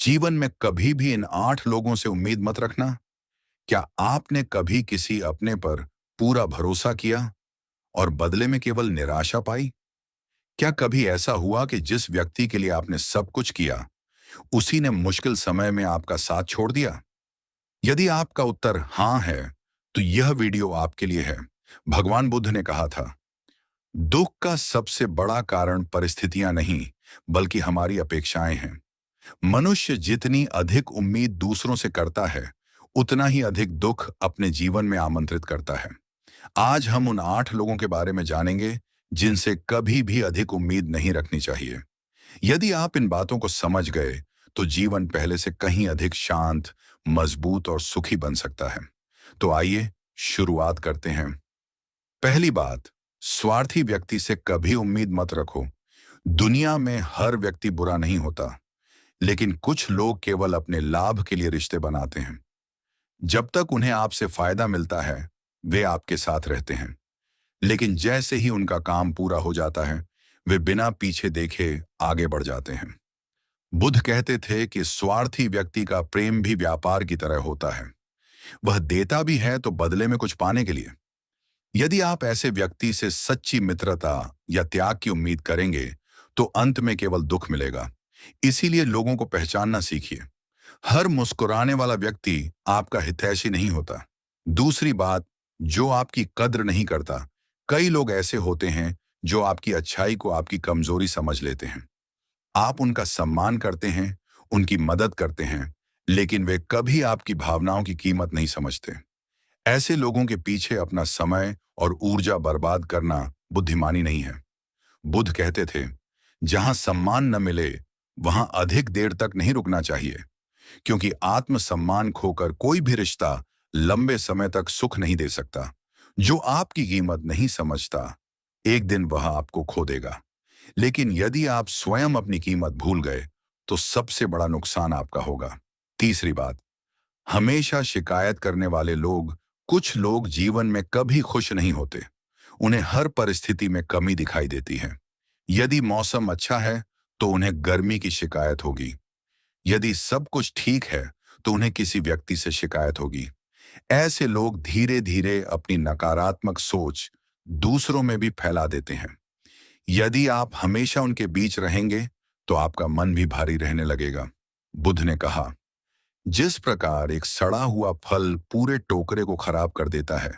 जीवन में कभी भी इन 8 लोगों से उम्मीद मत रखना। क्या आपने कभी किसी अपने पर पूरा भरोसा किया और बदले में केवल निराशा पाई? क्या कभी ऐसा हुआ कि जिस व्यक्ति के लिए आपने सब कुछ किया, उसी ने मुश्किल समय में आपका साथ छोड़ दिया? यदि आपका उत्तर हाँ है, तो यह वीडियो आपके लिए है। भगवान बुद्ध ने कहा था, दुख का सबसे बड़ा कारण परिस्थितियां नहीं, बल्कि हमारी अपेक्षाएं हैं। मनुष्य जितनी अधिक उम्मीद दूसरों से करता है, उतना ही अधिक दुख अपने जीवन में आमंत्रित करता है। आज हम उन 8 लोगों के बारे में जानेंगे जिनसे कभी भी अधिक उम्मीद नहीं रखनी चाहिए। यदि आप इन बातों को समझ गए, तो जीवन पहले से कहीं अधिक शांत, मजबूत और सुखी बन सकता है। तो आइए शुरुआत करते हैं। पहली बात, स्वार्थी व्यक्ति से कभी उम्मीद मत रखो। दुनिया में हर व्यक्ति बुरा नहीं होता, लेकिन कुछ लोग केवल अपने लाभ के लिए रिश्ते बनाते हैं। जब तक उन्हें आपसे फायदा मिलता है, वे आपके साथ रहते हैं। लेकिन जैसे ही उनका काम पूरा हो जाता है, वे बिना पीछे देखे आगे बढ़ जाते हैं। बुद्ध कहते थे कि स्वार्थी व्यक्ति का प्रेम भी व्यापार की तरह होता है। वह देता भी है तो बदले में कुछ पाने के लिए। यदि आप ऐसे व्यक्ति से सच्ची मित्रता या त्याग की उम्मीद करेंगे, तो अंत में केवल दुख मिलेगा। इसीलिए लोगों को पहचानना सीखिए। हर मुस्कुराने वाला व्यक्ति आपका हितैषी नहीं होता। दूसरी बात, जो आपकी कद्र नहीं करता। कई लोग ऐसे होते हैं जो आपकी अच्छाई को आपकी कमजोरी समझ लेते हैं। आप उनका सम्मान करते हैं, उनकी मदद करते हैं, लेकिन वे कभी आपकी भावनाओं की कीमत नहीं समझते। ऐसे लोगों के पीछे अपना समय और ऊर्जा बर्बाद करना बुद्धिमानी नहीं है। बुद्ध कहते थे, जहां सम्मान न मिले, वहां अधिक देर तक नहीं रुकना चाहिए, क्योंकि आत्मसम्मान खोकर कोई भी रिश्ता लंबे समय तक सुख नहीं दे सकता। जो आपकी कीमत नहीं समझता, एक दिन वह आपको खो देगा। लेकिन यदि आप स्वयं अपनी कीमत भूल गए, तो सबसे बड़ा नुकसान आपका होगा। तीसरी बात, हमेशा शिकायत करने वाले लोग, कुछ लोग जीवन में कभी खुश नहीं होते। उन्हें हर परिस्थिति में कमी दिखाई देती है। यदि मौसम अच्छा है, तो उन्हें गर्मी की शिकायत होगी। यदि सब कुछ ठीक है, तो उन्हें किसी व्यक्ति से शिकायत होगी। ऐसे लोग धीरे धीरे अपनी नकारात्मक सोच दूसरों में भी फैला देते हैं। यदि आप हमेशा उनके बीच रहेंगे, तो आपका मन भी भारी रहने लगेगा। बुद्ध ने कहा, जिस प्रकार एक सड़ा हुआ फल पूरे टोकरे को खराब कर देता है,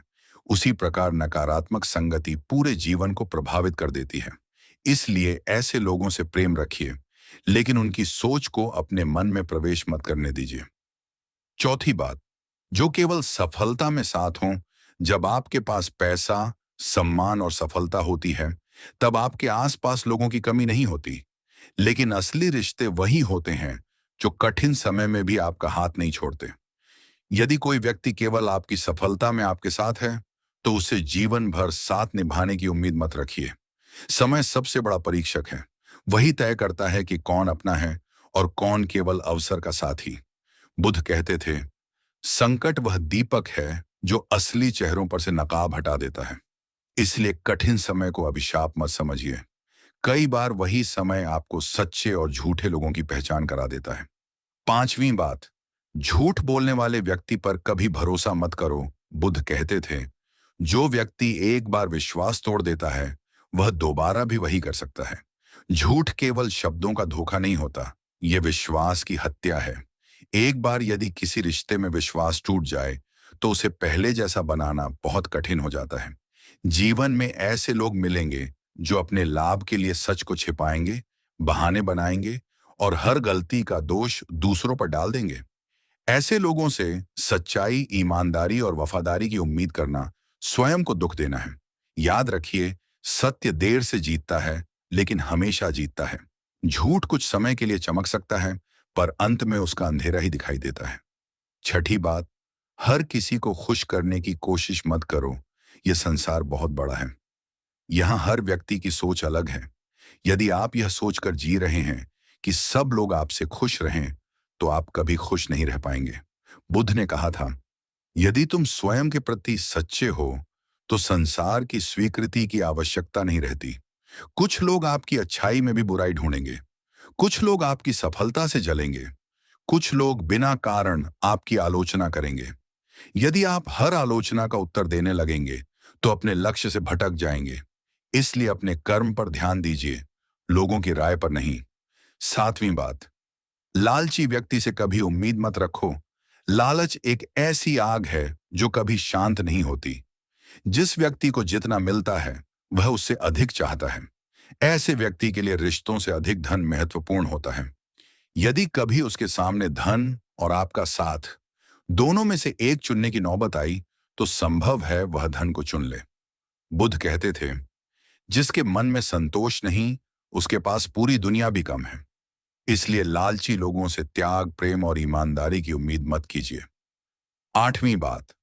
उसी प्रकार नकारात्मक संगति पूरे जीवन को प्रभावित कर देती है। इसलिए ऐसे लोगों से प्रेम रखिए, लेकिन उनकी सोच को अपने मन में प्रवेश मत करने दीजिए। चौथी बात, जो केवल सफलता में साथ हों। जब आपके पास पैसा, सम्मान और सफलता होती है, तब आपके आसपास लोगों की कमी नहीं होती। लेकिन असली रिश्ते वही होते हैं जो कठिन समय में भी आपका हाथ नहीं छोड़ते। यदि कोई व्यक्ति केवल आपकी सफलता में आपके साथ है, तो उसे जीवन भर साथ निभाने की उम्मीद मत रखिए। समय सबसे बड़ा परीक्षक है। वही तय करता है कि कौन अपना है और कौन केवल अवसर का साथी। बुद्ध कहते थे, संकट वह दीपक है जो असली चेहरों पर से नकाब हटा देता है। इसलिए कठिन समय को अभिशाप मत समझिए। कई बार वही समय आपको सच्चे और झूठे लोगों की पहचान करा देता है। पांचवी बात, झूठ बोलने वाले व्यक्ति पर कभी भरोसा मत करो। बुद्ध कहते थे, जो व्यक्ति एक बार विश्वास तोड़ देता है, वह दोबारा भी वही कर सकता है। झूठ केवल शब्दों का धोखा नहीं होता, यह विश्वास की हत्या है। एक बार यदि किसी रिश्ते में विश्वास टूट जाए, तो उसे पहले जैसा बनाना बहुत कठिन हो जाता है। जीवन में ऐसे लोग मिलेंगे जो अपने लाभ के लिए सच को छिपाएंगे, बहाने बनाएंगे और हर गलती का दोष दूसरों पर डाल देंगे। ऐसे लोगों से सच्चाई, ईमानदारी और वफादारी की उम्मीद करना स्वयं को दुख देना है। याद रखिए, सत्य देर से जीतता है, लेकिन हमेशा जीतता है। झूठ कुछ समय के लिए चमक सकता है, पर अंत में उसका अंधेरा ही दिखाई देता है। छठी बात, हर किसी को खुश करने की कोशिश मत करो। यह संसार बहुत बड़ा है। यहाँ हर व्यक्ति की सोच अलग है। यदि आप यह सोचकर जी रहे हैं कि सब लोग आपसे खुश रहें, तो आप कभी खुश नहीं रह पाएंगे। बुद्ध ने कहा था, यदि तुम स्वयं के प्रति सच्चे हो, तो संसार की स्वीकृति की आवश्यकता नहीं रहती। कुछ लोग आपकी अच्छाई में भी बुराई ढूंढेंगे, कुछ लोग आपकी सफलता से जलेंगे, कुछ लोग बिना कारण आपकी आलोचना करेंगे। यदि आप हर आलोचना का उत्तर देने लगेंगे तो अपने लक्ष्य से भटक जाएंगे। इसलिए अपने कर्म पर ध्यान दीजिए, लोगों की राय पर नहीं। सातवीं बात, लालची व्यक्ति से कभी उम्मीद मत रखो। लालच एक ऐसी आग है जो कभी शांत नहीं होती। जिस व्यक्ति को जितना मिलता है वह उससे अधिक चाहता है। ऐसे व्यक्ति के लिए रिश्तों से अधिक धन महत्वपूर्ण होता है। यदि कभी उसके सामने धन और आपका साथ, दोनों में से एक चुनने की नौबत आई, तो संभव है वह धन को चुन ले। बुद्ध कहते थे, जिसके मन में संतोष नहीं, उसके पास पूरी दुनिया भी कम है। इसलिए लालची लोगों से त्याग, प्रेम और ईमानदारी की उम्मीद मत कीजिए। आठवीं बात,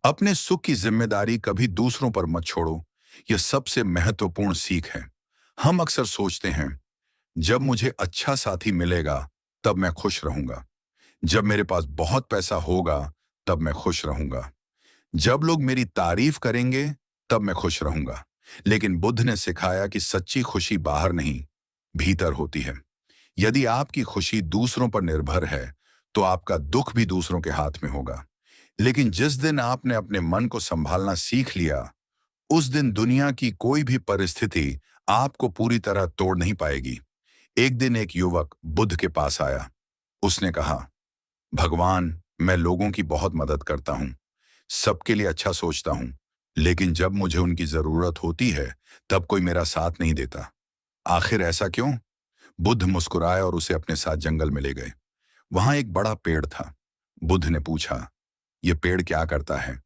अपने सुख की जिम्मेदारी कभी दूसरों पर मत छोड़ो। यह सबसे महत्वपूर्ण सीख है। हम अक्सर सोचते हैं, जब मुझे अच्छा साथी मिलेगा तब मैं खुश रहूंगा, जब मेरे पास बहुत पैसा होगा तब मैं खुश रहूंगा, जब लोग मेरी तारीफ करेंगे तब मैं खुश रहूंगा। लेकिन बुद्ध ने सिखाया कि सच्ची खुशी बाहर नहीं, भीतर होती है। यदि आपकी खुशी दूसरों पर निर्भर है तो आपका दुख भी दूसरों के हाथ में होगा। लेकिन जिस दिन आपने अपने मन को संभालना सीख लिया, उस दिन दुनिया की कोई भी परिस्थिति आपको पूरी तरह तोड़ नहीं पाएगी। एक दिन एक युवक बुद्ध के पास आया। उसने कहा, भगवान, मैं लोगों की बहुत मदद करता हूँ, सबके लिए अच्छा सोचता हूँ, लेकिन जब मुझे उनकी जरूरत होती है तब कोई मेरा साथ नहीं देता। आखिर ऐसा क्यों? बुद्ध मुस्कुराए और उसे अपने साथ जंगल में ले गए। वहां एक बड़ा पेड़ था। बुद्ध ने पूछा, यह पेड़ क्या करता है?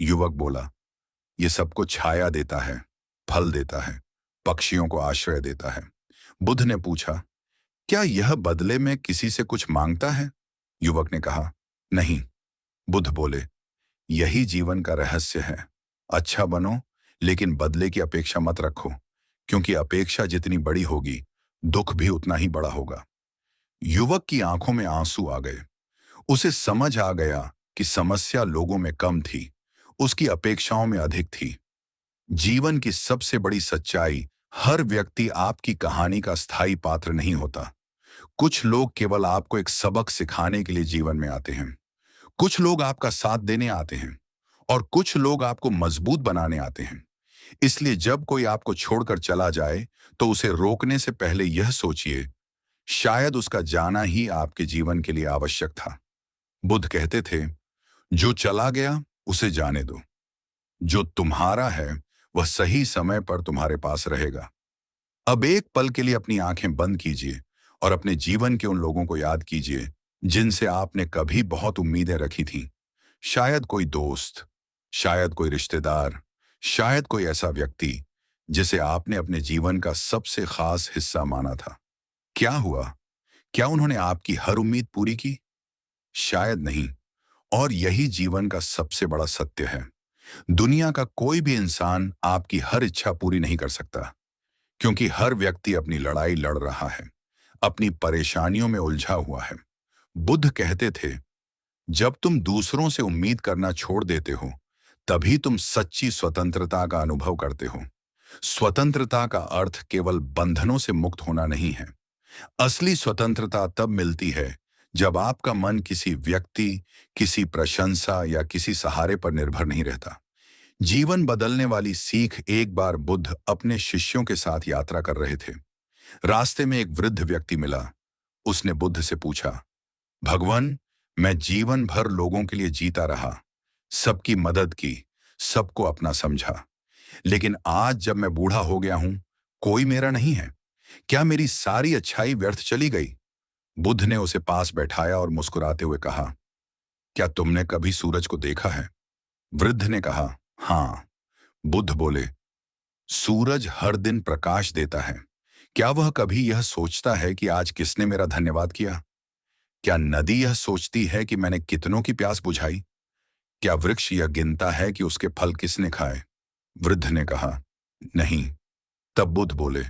युवक बोला, यह सबको छाया देता है, फल देता है, पक्षियों को आश्रय देता है। बुद्ध ने पूछा, क्या यह बदले में किसी से कुछ मांगता है? युवक ने कहा, नहीं। बुद्ध बोले, यही जीवन का रहस्य है। अच्छा बनो, लेकिन बदले की अपेक्षा मत रखो, क्योंकि अपेक्षा जितनी बड़ी होगी, दुख भी उतना ही बड़ा होगा। युवक की आंखों में आंसू आ गए। उसे समझ आ गया कि समस्या लोगों में कम थी, उसकी अपेक्षाओं में अधिक थी। जीवन की सबसे बड़ी सच्चाई, हर व्यक्ति आपकी कहानी का स्थायी पात्र नहीं होता। कुछ लोग केवल आपको एक सबक सिखाने के लिए जीवन में आते हैं। कुछ लोग आपका साथ देने आते हैं और कुछ लोग आपको मजबूत बनाने आते हैं। इसलिए जब कोई आपको छोड़कर चला जाए तो उसे रोकने से पहले यह सोचिए, शायद उसका जाना ही आपके जीवन के लिए आवश्यक था। बुद्ध कहते थे, जो चला गया उसे जाने दो, जो तुम्हारा है वह सही समय पर तुम्हारे पास रहेगा। अब एक पल के लिए अपनी आंखें बंद कीजिए और अपने जीवन के उन लोगों को याद कीजिए जिनसे आपने कभी बहुत उम्मीदें रखी थीं। शायद कोई दोस्त, शायद कोई रिश्तेदार, शायद कोई ऐसा व्यक्ति जिसे आपने अपने जीवन का सबसे खास हिस्सा माना था। क्या हुआ? क्या उन्होंने आपकी हर उम्मीद पूरी की? शायद नहीं। और यही जीवन का सबसे बड़ा सत्य है। दुनिया का कोई भी इंसान आपकी हर इच्छा पूरी नहीं कर सकता, क्योंकि हर व्यक्ति अपनी लड़ाई लड़ रहा है, अपनी परेशानियों में उलझा हुआ है। बुद्ध कहते थे, जब तुम दूसरों से उम्मीद करना छोड़ देते हो, तभी तुम सच्ची स्वतंत्रता का अनुभव करते हो। स्वतंत्रता का अर्थ केवल बंधनों से मुक्त होना नहीं है। असली स्वतंत्रता तब मिलती है जब आपका मन किसी व्यक्ति, किसी प्रशंसा या किसी सहारे पर निर्भर नहीं रहता। जीवन बदलने वाली सीख, एक बार बुद्ध अपने शिष्यों के साथ यात्रा कर रहे थे। रास्ते में एक वृद्ध व्यक्ति मिला। उसने बुद्ध से पूछा, भगवान, मैं जीवन भर लोगों के लिए जीता रहा, सबकी मदद की, सबको अपना समझा, लेकिन आज जब मैं बूढ़ा हो गया हूं, कोई मेरा नहीं है। क्या मेरी सारी अच्छाई व्यर्थ चली गई? बुद्ध ने उसे पास बैठाया और मुस्कुराते हुए कहा, क्या तुमने कभी सूरज को देखा है? वृद्ध ने कहा, हाँ। बुद्ध बोले, सूरज हर दिन प्रकाश देता है। क्या वह कभी यह सोचता है कि आज किसने मेरा धन्यवाद किया? क्या नदी यह सोचती है कि मैंने कितनों की प्यास बुझाई? क्या वृक्ष यह गिनता है कि उसके फल किसने खाए? वृद्ध ने कहा, नहीं। तब बुद्ध बोले,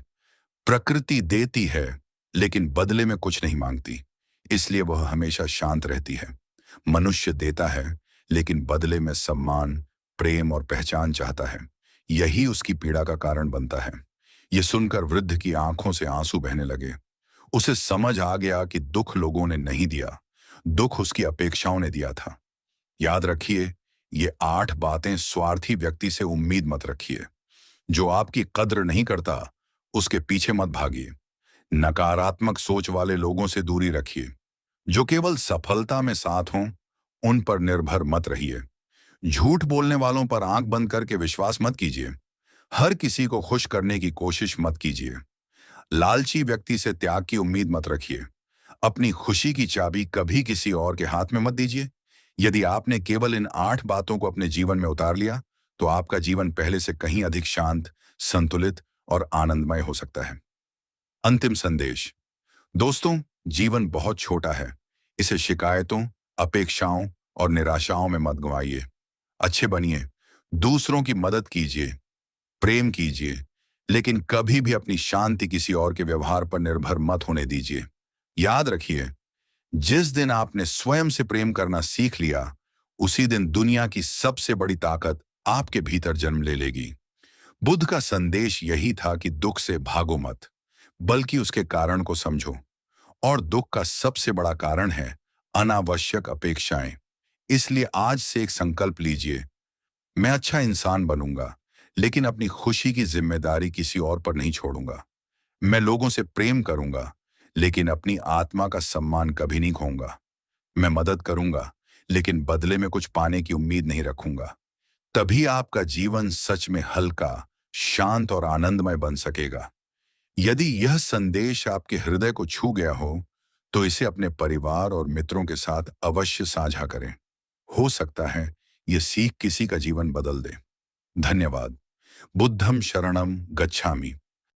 प्रकृति देती है, लेकिन बदले में कुछ नहीं मांगती, इसलिए वह हमेशा शांत रहती है। मनुष्य देता है, लेकिन बदले में सम्मान, प्रेम और पहचान चाहता है। यही उसकी पीड़ा का कारण बनता है। यह सुनकर वृद्ध की आंखों से आंसू बहने लगे। उसे समझ आ गया कि दुख लोगों ने नहीं दिया, दुख उसकी अपेक्षाओं ने दिया था। याद रखिए, ये 8 बातें स्वार्थी व्यक्ति से उम्मीद मत रखिए। जो आपकी कद्र नहीं करता, उसके पीछे मत भागिए। नकारात्मक सोच वाले लोगों से दूरी रखिए। जो केवल सफलता में साथ हों, उन पर निर्भर मत रहिए। झूठ बोलने वालों पर आंख बंद करके विश्वास मत कीजिए। हर किसी को खुश करने की कोशिश मत कीजिए। लालची व्यक्ति से त्याग की उम्मीद मत रखिए। अपनी खुशी की चाबी कभी किसी और के हाथ में मत दीजिए। यदि आपने केवल इन 8 बातों को अपने जीवन में उतार लिया, तो आपका जीवन पहले से कहीं अधिक शांत, संतुलित और आनंदमय हो सकता है। अंतिम संदेश। दोस्तों, जीवन बहुत छोटा है। इसे शिकायतों, अपेक्षाओं और निराशाओं में मत गंवाइए। अच्छे बनिए, दूसरों की मदद कीजिए, प्रेम कीजिए, लेकिन कभी भी अपनी शांति किसी और के व्यवहार पर निर्भर मत होने दीजिए। याद रखिए, जिस दिन आपने स्वयं से प्रेम करना सीख लिया, उसी दिन दुनिया की सबसे बड़ी ताकत आपके भीतर जन्म ले लेगी। बुद्ध का संदेश यही था कि दुख से भागो मत, बल्कि उसके कारण को समझो। और दुख का सबसे बड़ा कारण है अनावश्यक अपेक्षाएं। इसलिए आज से एक संकल्प लीजिए, मैं अच्छा इंसान बनूंगा, लेकिन अपनी खुशी की जिम्मेदारी किसी और पर नहीं छोड़ूंगा। मैं लोगों से प्रेम करूंगा, लेकिन अपनी आत्मा का सम्मान कभी नहीं खोऊंगा। मैं मदद करूंगा, लेकिन बदले में कुछ पाने की उम्मीद नहीं रखूंगा। तभी आपका जीवन सच में हल्का, शांत और आनंदमय बन सकेगा। यदि यह संदेश आपके हृदय को छू गया तो इसे अपने परिवार और मित्रों के साथ अवश्य साझा करें। हो सकता है ये सीख किसी का जीवन बदल दे। धन्यवाद। बुद्धं शरणं गच्छामि।